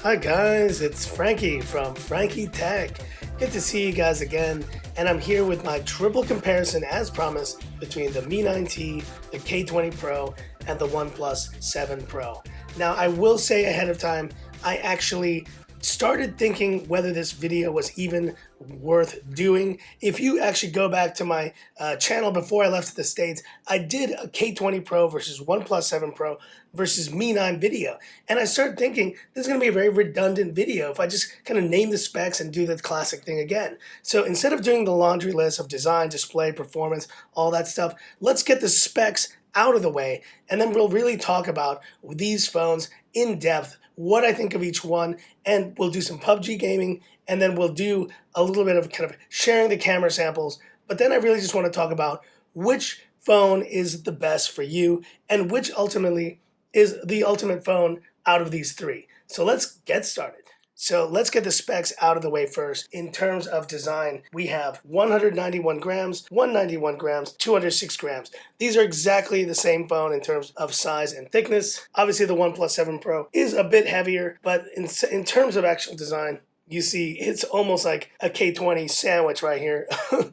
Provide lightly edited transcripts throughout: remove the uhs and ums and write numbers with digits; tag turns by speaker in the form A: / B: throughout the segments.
A: Hi guys, it's Frankie from Frankie Tech. Good to see you guys again, and I'm here with my triple comparison as promised between the Mi 9T, the K20 Pro, and the OnePlus 7 Pro. Now I will say ahead of time, I actually started thinking whether this video was even worth doing. If you actually go back to my channel before I left the States, I did a K20 Pro versus OnePlus 7 Pro versus Mi 9 video. And I started thinking this is going to be a very redundant video if I just kind of name the specs and do the classic thing again. So instead of doing the laundry list of design, display, performance, all that stuff, let's get the specs out of the way, and then we'll really talk about these phones in depth, what I think of each one, and we'll do some PUBG gaming, and then we'll do a little bit of kind of sharing the camera samples. But then I really just want to talk about which phone is the best for you and which ultimately is the ultimate phone out of these three. So let's get started. So let's get the specs out of the way first. In terms of design, we have 191 grams, 191 grams, 206 grams. These are exactly the same phone in terms of size and thickness. Obviously the OnePlus 7 Pro is a bit heavier, but in terms of actual design, you see it's almost like a K20 sandwich right here.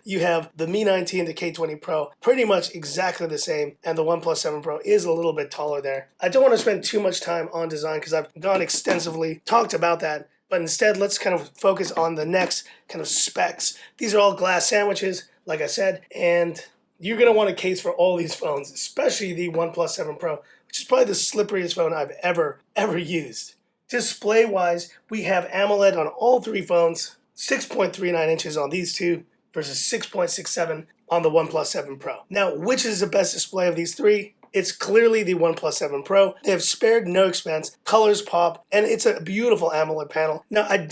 A: You have the Mi 9T and the K20 Pro pretty much exactly the same, and the OnePlus 7 Pro is a little bit taller there. I don't want to spend too much time on design because I've gone extensively, talked about that. But instead, let's kind of focus on the next kind of specs. These are all glass sandwiches, like I said, and you're going to want a case for all these phones, especially the OnePlus 7 Pro, which is probably the slipperiest phone I've ever used. Display-wise, we have AMOLED on all three phones, 6.39 inches on these two versus 6.67 on the OnePlus 7 Pro. Now, which is the best display of these three? It's clearly the OnePlus 7 Pro. They have spared no expense, colors pop, and it's a beautiful AMOLED panel. Now I've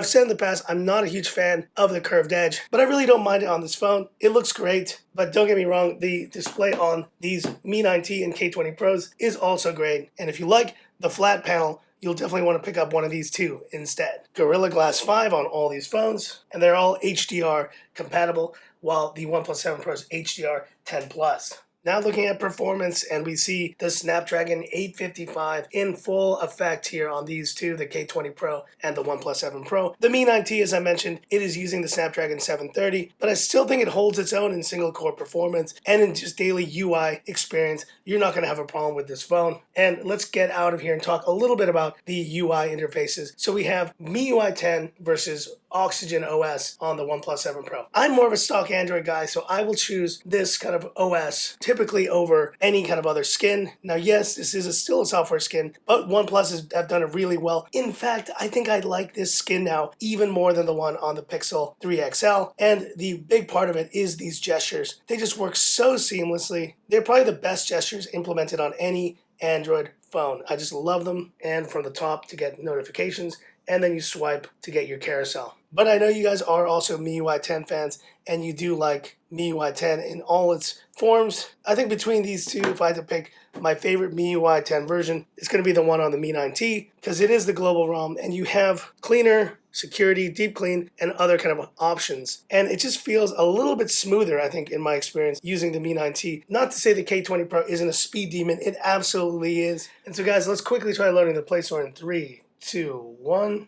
A: said in the past, I'm not a huge fan of the curved edge, but I really don't mind it on this phone. It looks great, but don't get me wrong, the display on these Mi 9T and K20 Pros is also great. And if you like the flat panel, you'll definitely want to pick up one of these two instead. Gorilla Glass 5 on all these phones, and they're all HDR compatible, while the OnePlus 7 Pro is HDR 10 Plus. Now looking at performance, and we see the Snapdragon 855 in full effect here on these two, the K20 Pro and the OnePlus 7 Pro. The Mi 9T, as I mentioned, it is using the Snapdragon 730, but I still think it holds its own in single core performance and in just daily UI experience. You're not going to have a problem with this phone. And let's get out of here and talk a little bit about the UI interfaces. So we have MIUI 10 versus Oxygen OS on the OnePlus 7 Pro. I'm more of a stock Android guy, so I will choose this kind of OS typically over any kind of other skin. Now, yes, this is still a software skin, but OnePlus have done it really well. In fact, I think I like this skin now even more than the one on the Pixel 3 XL, and the big part of it is these gestures. They just work so seamlessly. They're probably the best gestures implemented on any Android phone. I just love them, and from the top to get notifications, and then you swipe to get your carousel. But I know you guys are also MIUI 10 fans, and you do like MIUI 10 in all its forms. I think between these two, if I had to pick my favorite MIUI 10 version, it's going to be the one on the Mi 9T, because it is the global ROM, and you have cleaner, security, deep clean, and other kind of options. And it just feels a little bit smoother, I think, in my experience using the Mi 9T. Not to say the K20 Pro isn't a speed demon, it absolutely is. And so guys, let's quickly try loading the Play Store in 3, 2, 1.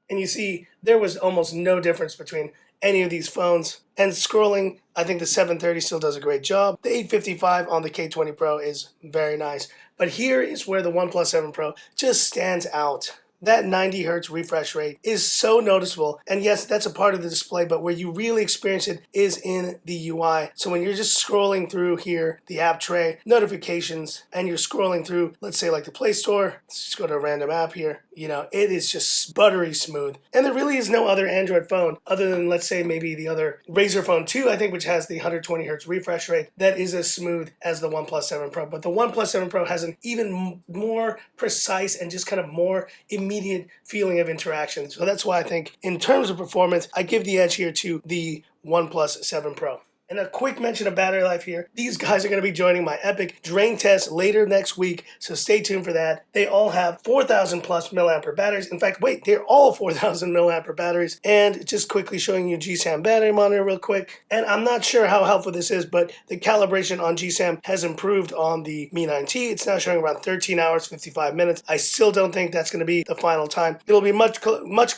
A: And you see there was almost no difference between any of these phones. And scrolling, I think the 730 still does a great job. The 855 on the K20 Pro is very nice. But here is where the OnePlus 7 Pro just stands out. That 90 Hz refresh rate is so noticeable. And yes, that's a part of the display, but where you really experience it is in the UI. So when you're just scrolling through here, the app tray, notifications, and you're scrolling through, let's say like the Play Store, let's just go to a random app here, it is just buttery smooth. And there really is no other Android phone other than, let's say, maybe the other Razer Phone 2, I think, which has the 120 Hz refresh rate, that is as smooth as the OnePlus 7 Pro. But the OnePlus 7 Pro has an even more precise and just kind of more immediate feeling of interaction. So that's why I think in terms of performance, I give the edge here to the OnePlus 7 Pro. And a quick mention of battery life here. These guys are going to be joining my Epic drain test later next week, so stay tuned for that. They all have 4,000 plus milliampere batteries. In fact, wait, they're all 4,000 milliampere batteries. And just quickly showing you GSAM battery monitor real quick. And I'm not sure how helpful this is, but the calibration on GSAM has improved on the Mi 9T. It's now showing around 13 hours, 55 minutes. I still don't think that's going to be the final time. It'll be much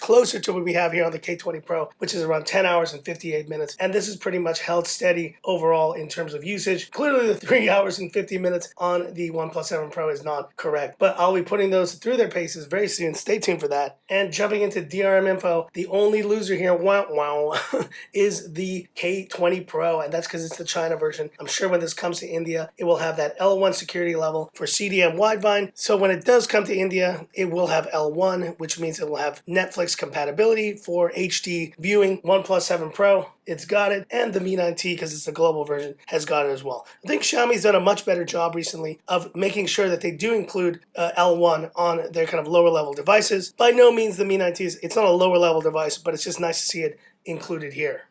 A: closer to what we have here on the K20 Pro, which is around 10 hours and 58 minutes. And this is pretty much held steady overall in terms of usage. Clearly the 3 hours and 50 minutes on the OnePlus 7 Pro is not correct, but I'll be putting those through their paces very soon. Stay tuned for that. And jumping into DRM info, the only loser here, is the K20 Pro, and that's because it's the China version. I'm sure when this comes to India, it will have that L1 security level for CDM wideband. So when it does come to India, it will have L1, which means it will have Netflix compatibility for HD viewing. OnePlus 7 Pro, it's got it, and the Mi 9T, because it's the global version, has got it as well. I think Xiaomi's done a much better job recently of making sure that they do include L1 on their kind of lower level devices. By no means the Mi 9T it's not a lower level device, but it's just nice to see it included here.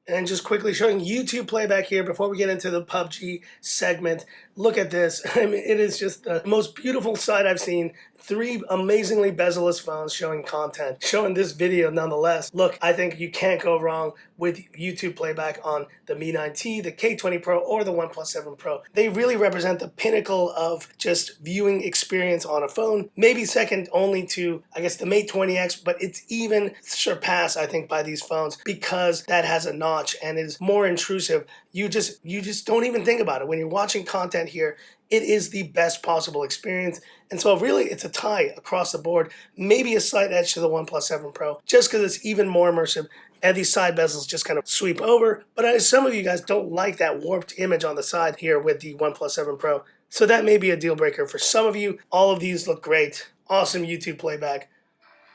A: And just quickly showing YouTube playback here before we get into the PUBG segment. Look at this. I mean, it is just the most beautiful sight I've seen. 3 amazingly bezel-less phones showing content, showing this video nonetheless. Look, I think you can't go wrong with YouTube playback on the Mi 9T, the K20 Pro, or the OnePlus 7 Pro. They really represent the pinnacle of just viewing experience on a phone. Maybe second only to, I guess, the Mate 20X, but it's even surpassed, I think, by these phones because that has a notch and is more intrusive. You just don't even think about it. When you're watching content here, it is the best possible experience. And so really it's a tie across the board, maybe a slight edge to the OnePlus 7 Pro, just because it's even more immersive and these side bezels just kind of sweep over. But some of you guys don't like that warped image on the side here with the OnePlus 7 Pro. So that may be a deal breaker for some of you. All of these look great. Awesome YouTube playback.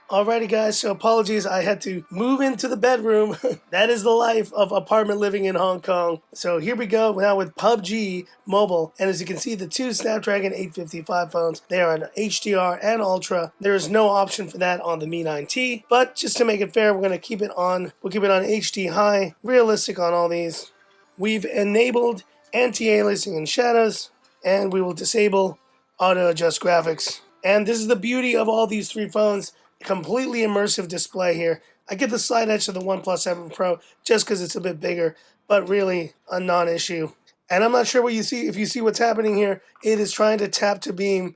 A: Alrighty guys, so apologies, I had to move into the bedroom. That is the life of apartment living in Hong Kong. So here we go now with PUBG Mobile. And as you can see, the 2 Snapdragon 855 phones, they are an HDR and Ultra. There is no option for that on the Mi 9T. But just to make it fair, we'll keep it on HD high, realistic on all these. We've enabled anti-aliasing and shadows, and we will disable auto adjust graphics. And this is the beauty of all these 3 phones. Completely immersive display here. I get the slight edge to the OnePlus 7 Pro just because it's a bit bigger, but really a non-issue. And I'm not sure what you see. If you see what's happening here, it is trying to tap to beam.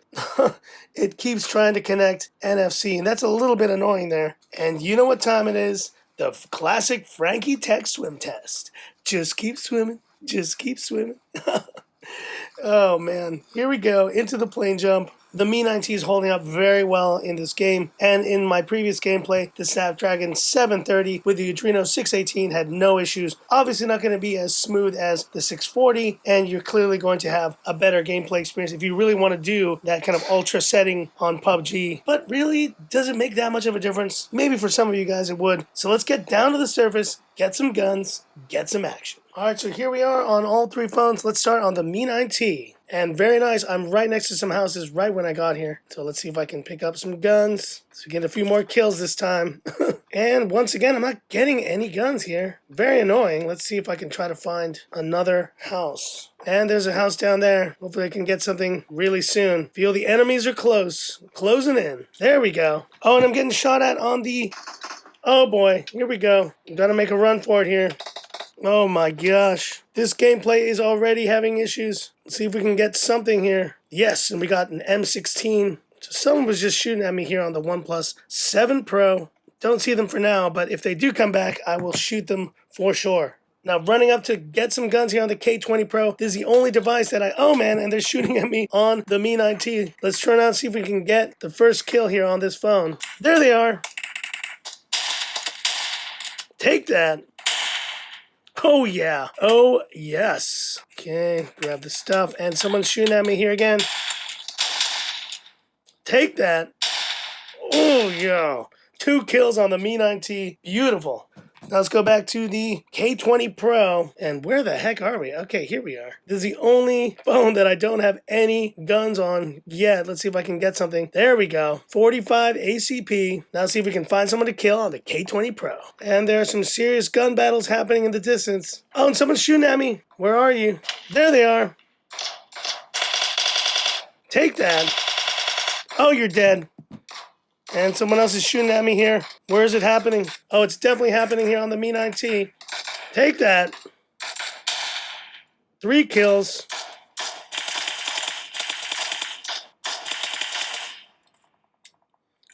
A: It keeps trying to connect NFC, and that's a little bit annoying there. And you know what time it is? The classic Frankie Tech swim test. Just keep swimming. Just keep swimming. Oh man, here we go into the plane jump. The Mi 9T is holding up very well in this game, and in my previous gameplay, the Snapdragon 730 with the Adreno 618 had no issues. Obviously not going to be as smooth as the 640, and you're clearly going to have a better gameplay experience if you really want to do that kind of ultra setting on PUBG. But really, does it make that much of a difference? Maybe for some of you guys it would. So let's get down to the surface, get some guns, get some action. Alright, so here we are on all 3 phones. Let's start on the Mi 9T. And very nice, I'm right next to some houses right when I got here. So let's see if I can pick up some guns. So get a few more kills this time. And once again, I'm not getting any guns here. Very annoying. Let's see if I can try to find another house. And there's a house down there. Hopefully I can get something really soon. Feel the enemies are close. Closing in. There we go. Oh, and I'm getting shot at on the... Oh boy, here we go. I'm gonna make a run for it here. Oh my gosh. This gameplay is already having issues. Let's see if we can get something here. Yes, and we got an M16. So someone was just shooting at me here on the OnePlus 7 Pro. Don't see them for now, but if they do come back, I will shoot them for sure. Now running up to get some guns here on the K20 Pro. This is the only device that oh man, and they're shooting at me on the Mi 9T. Let's turn around and see if we can get the first kill here on this phone. There they are. Take that. Oh yeah. Oh yes. Okay, grab the stuff. And someone's shooting at me here again. Take that. Oh yeah. 2 kills on the Mi 9T. Beautiful. Now let's go back to the K20 Pro. And where the heck are we? Okay, here we are. This is the only phone that I don't have any guns on yet. Let's see if I can get something. There we go. 45 ACP. Now let's see if we can find someone to kill on the K20 Pro. And there are some serious gun battles happening in the distance. Oh, and someone's shooting at me. Where are you? There they are. Take that. Oh, you're dead. And someone else is shooting at me here. Where is it happening? Oh, it's definitely happening here on the Mi 9T. Take that. 3 kills.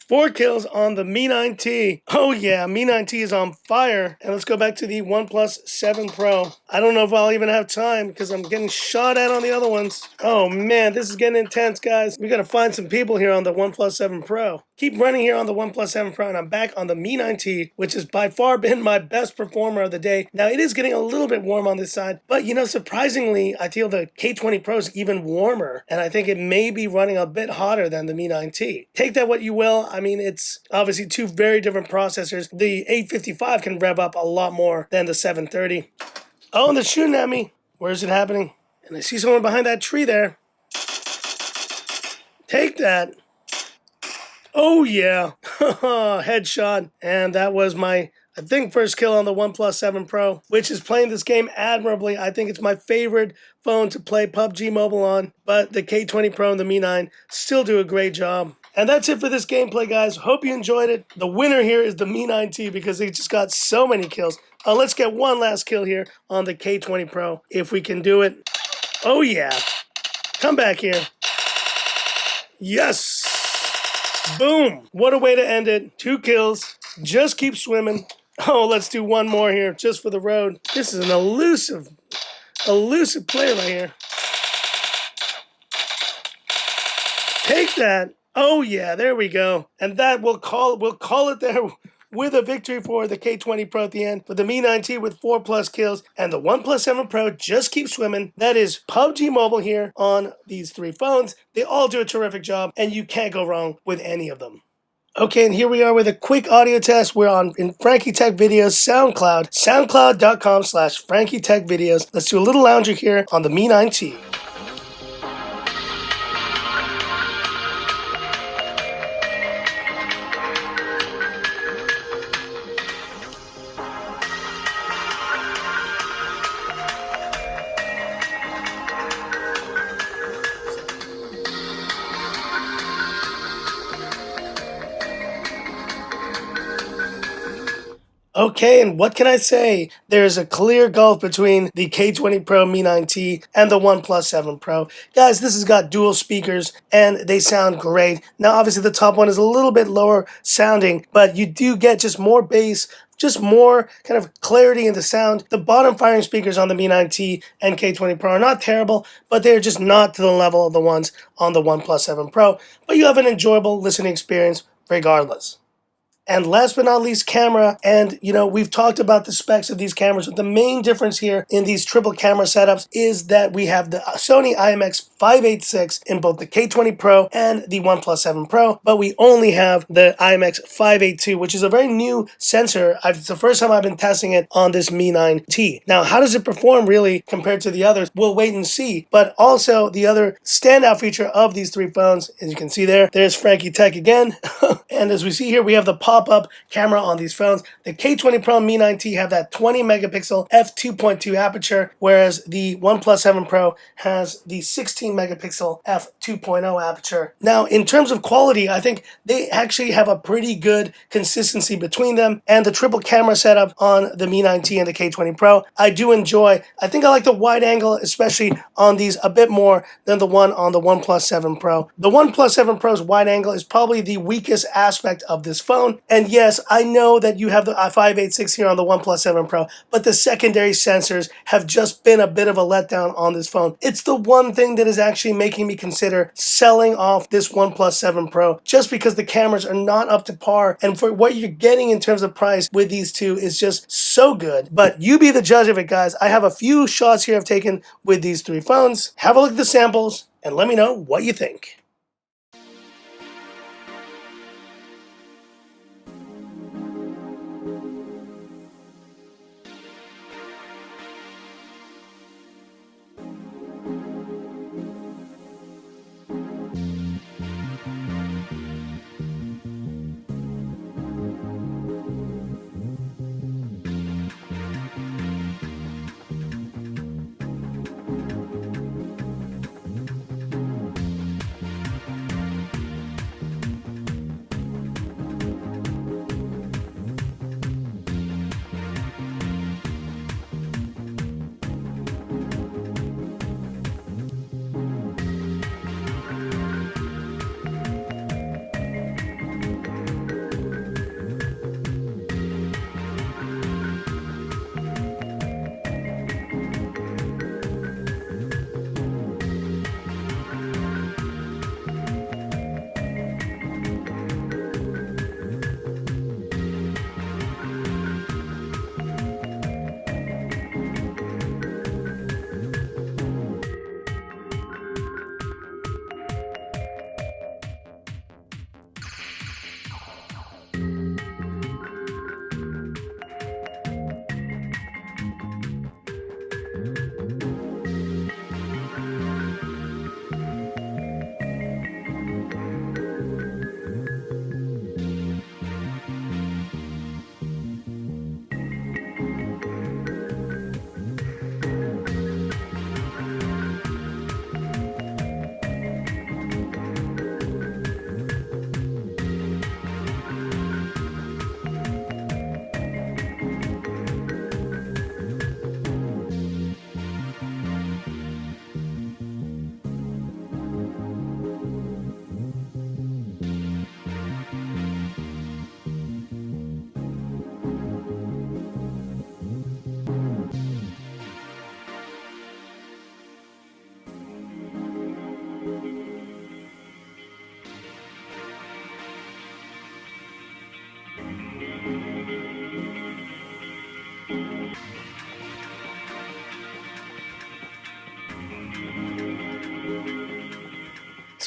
A: 4 kills on the Mi 9T. Oh yeah, Mi 9T is on fire. And let's go back to the OnePlus 7 Pro. I don't know if I'll even have time because I'm getting shot at on the other ones. Oh man, this is getting intense, guys. We gotta find some people here on the OnePlus 7 Pro. Keep running here on the OnePlus 7 Pro, and I'm back on the Mi 9T, which has by far been my best performer of the day. Now, it is getting a little bit warm on this side, but you know, surprisingly, I feel the K20 Pro is even warmer, and I think it may be running a bit hotter than the Mi 9T. Take that what you will. I mean, it's obviously 2 very different processors. The 855 can rev up a lot more than the 730. Oh, and they're shooting at me. Where is it happening? And I see someone behind that tree there. Take that. Oh yeah, headshot. And that was my, I think, first kill on the OnePlus 7 Pro, which is playing this game admirably. I think it's my favorite phone to play PUBG Mobile on, but the K20 Pro and the Mi 9 still do a great job. And that's it for this gameplay, guys. Hope you enjoyed it. The winner here is the Mi 9T because it just got so many kills. Let's get one last kill here on the K20 Pro, if we can do it. Oh yeah, come back here. Yes. Boom! What a way to end it. 2 kills. Just keep swimming. Oh, let's do one more here, just for the road. This is an elusive player right here. Take that. Oh yeah, there we go. And that we'll call it there with a victory for the K20 Pro at the end. For the Mi 9T with 4+ kills, and the OnePlus 7 Pro just keeps swimming. That is PUBG Mobile here on these 3 phones. They all do a terrific job, and you can't go wrong with any of them. Okay, and here we are with a quick audio test. We're on in Frankie Tech Videos SoundCloud, soundcloud.com/Frankie Tech Videos. Let's do a little lounger here on the Mi 9T. Okay, and what can I say? There's a clear gulf between the K20 Pro Mi 9T and the OnePlus 7 Pro. Guys, this has got dual speakers, and they sound great. Now, obviously, the top one is a little bit lower sounding, but you do get just more bass, just more kind of clarity in the sound. The bottom firing speakers on the Mi 9T and K20 Pro are not terrible, but they're just not to the level of the ones on the OnePlus 7 Pro. But you have an enjoyable listening experience regardless. And last but not least, camera. And, you know, we've talked about the specs of these cameras, but the main difference here in these triple camera setups is that we have the Sony IMX586 in both the K20 Pro and the OnePlus 7 Pro, but we only have the IMX582, which is a very new sensor. It's the first time I've been testing it on this Mi 9T. Now, how does it perform really compared to the others? We'll wait and see. But also, the other standout feature of these 3 phones, as you can see there's Frankie Tech again. And as we see here, we have the pop-up camera on these phones. The K20 Pro and Mi 9T have that 20 megapixel f2.2 aperture, whereas the OnePlus 7 Pro has the 16 megapixel f2.0 aperture. Now, in terms of quality, I think they actually have a pretty good consistency between them, and the triple camera setup on the Mi 9T and the K20 Pro, I do enjoy. I think I like the wide angle, especially on these, a bit more than the one on the OnePlus 7 Pro. The OnePlus 7 Pro's wide angle is probably the weakest aspect of this phone. And yes, I know that you have the 586 here on the OnePlus 7 Pro, but the secondary sensors have just been a bit of a letdown on this phone. It's the one thing that is actually making me consider selling off this OnePlus 7 Pro, just because the cameras are not up to par, and for what you're getting in terms of price with these two is just so good. But you be the judge of it, guys. I have a few shots here I've taken with these 3 phones. Have a look at the samples and let me know what you think.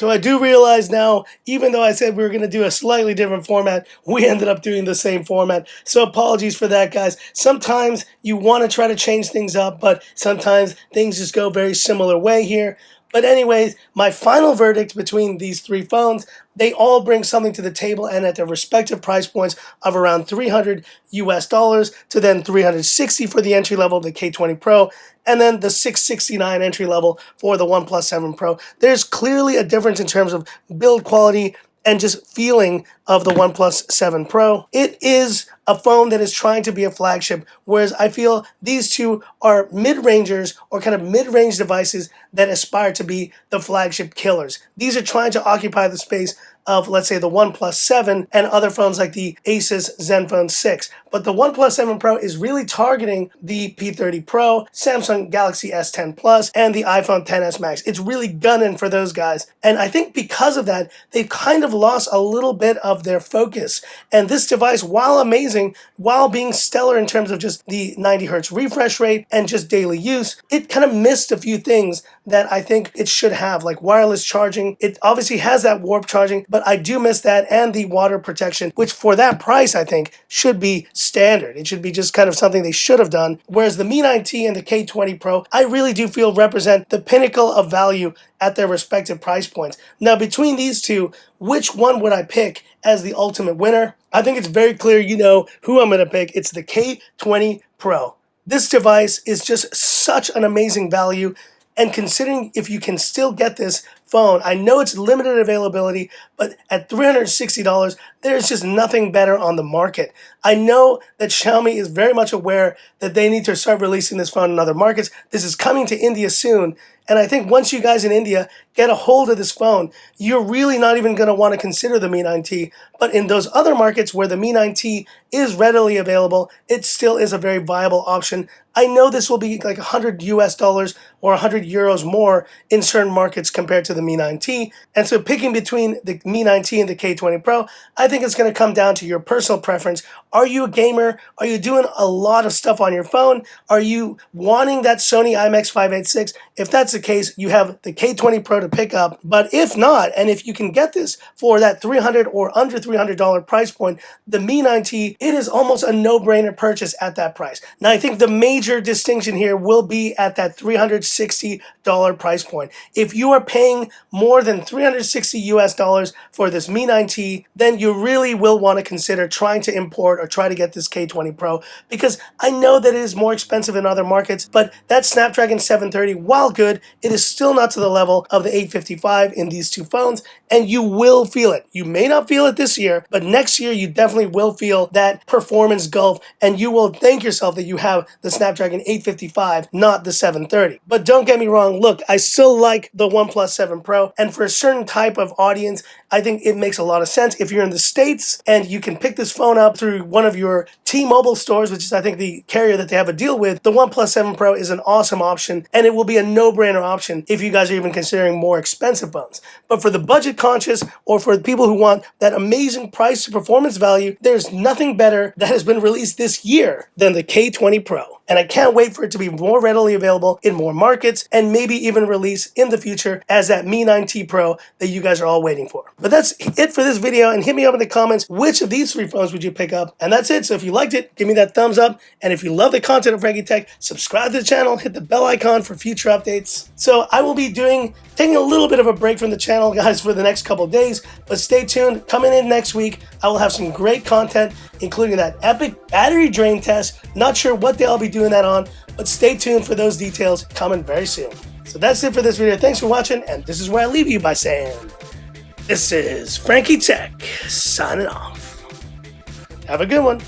A: So I do realize now, even though I said we were going to do a slightly different format, we ended up doing the same format. So apologies for that, guys. Sometimes you want to try to change things up, but sometimes things just go very similar way here. But anyways, my final verdict between these three phones, they all bring something to the table and at their respective price points of around $300 US to then $360 for the entry level, the K20 Pro, and then the $669 entry level for the OnePlus 7 Pro. There's clearly a difference in terms of build quality and just feeling of the OnePlus 7 Pro. It is a phone that is trying to be a flagship, whereas I feel these two are mid-rangers or kind of mid-range devices that aspire to be the flagship killers. These are trying to occupy the space of, let's say, the OnePlus 7 and other phones like the Asus Zenfone 6. But the OnePlus 7 Pro is really targeting the P30 Pro, Samsung Galaxy S10 Plus, and the iPhone XS Max. It's really gunning for those guys. And I think because of that, they've kind of lost a little bit of their focus. And this device, while amazing, while being stellar in terms of just the 90 Hz refresh rate and just daily use, it kind of missed a few things that I think it should have, like wireless charging. It obviously has that warp charging, but I do miss that, and the water protection, which for that price, I think, should be standard. It should be just kind of something they should have done. Whereas the Mi 9T and the K20 Pro, I really do feel represent the pinnacle of value at their respective price points. Now, between these two, which one would I pick as the ultimate winner? I think it's very clear you know who I'm going to pick. It's the K20 Pro. This device is just such an amazing value. And considering if you can still get this phone, I know it's limited availability, but at $360, there's just nothing better on the market. I know that Xiaomi is very much aware that they need to start releasing this phone in other markets. This is coming to India soon. And I think once you guys in India get a hold of this phone, you're really not even going to want to consider the Mi 9T. But in those other markets where the Mi 9T is readily available, it still is a very viable option. I know this will be like $100 US or 100 euros more in certain markets compared to the Mi 9T. And so picking between the Mi 9T and the K20 Pro, I think it's going to come down to your personal preference. Are you a gamer? Are you doing a lot of stuff on your phone? Are you wanting that Sony IMX586? If that's the case, you have the K20 Pro to pick up. But if not, and if you can get this for that $300 or under $300 price point, the Mi 9T, it is almost a no-brainer purchase at that price. Now, I think the major distinction here will be at that $360 price point. If you are paying more than $360 US for this Mi 9T, then you really will want to consider trying to import or try to get this K20 Pro, because I know that it is more expensive in other markets, but that Snapdragon 730, while good, it is still not to the level of the 855 in these two phones, and you will feel it. You may not feel it this year, but next year you definitely will feel that performance gulf, and you will thank yourself that you have the Snapdragon 855, not the 730. But don't get me wrong, look, I still like the OnePlus 7 Pro, and for a certain type of audience, I think it makes a lot of sense. If you're in the States and you can pick this phone up through one of your T-Mobile stores, which is I think the carrier that they have a deal with, the OnePlus 7 Pro is an awesome option, and it will be a no-brainer option if you guys are even considering more expensive phones. But for the budget conscious, or for the people who want that amazing price to performance value, there's nothing better that has been released this year than the K20 Pro. And I can't wait for it to be more readily available in more markets, and maybe even release in the future as that Mi 9T Pro that you guys are all waiting for. But that's it for this video, and hit me up in the comments, which of these three phones would you pick up? And that's it. So if you liked it, give me that thumbs up. And if you love the content of Frankie Tech, subscribe to the channel, hit the bell icon for future updates. So I will be taking a little bit of a break from the channel, guys, for the next couple of days, but stay tuned. Coming in next week, I will have some great content, including that epic battery drain test. Not sure what day I'll be doing that on, but stay tuned for those details coming very soon. So that's it for this video. Thanks for watching, and this is where I leave you by saying, this is Frankie Tech signing off. Have a good one.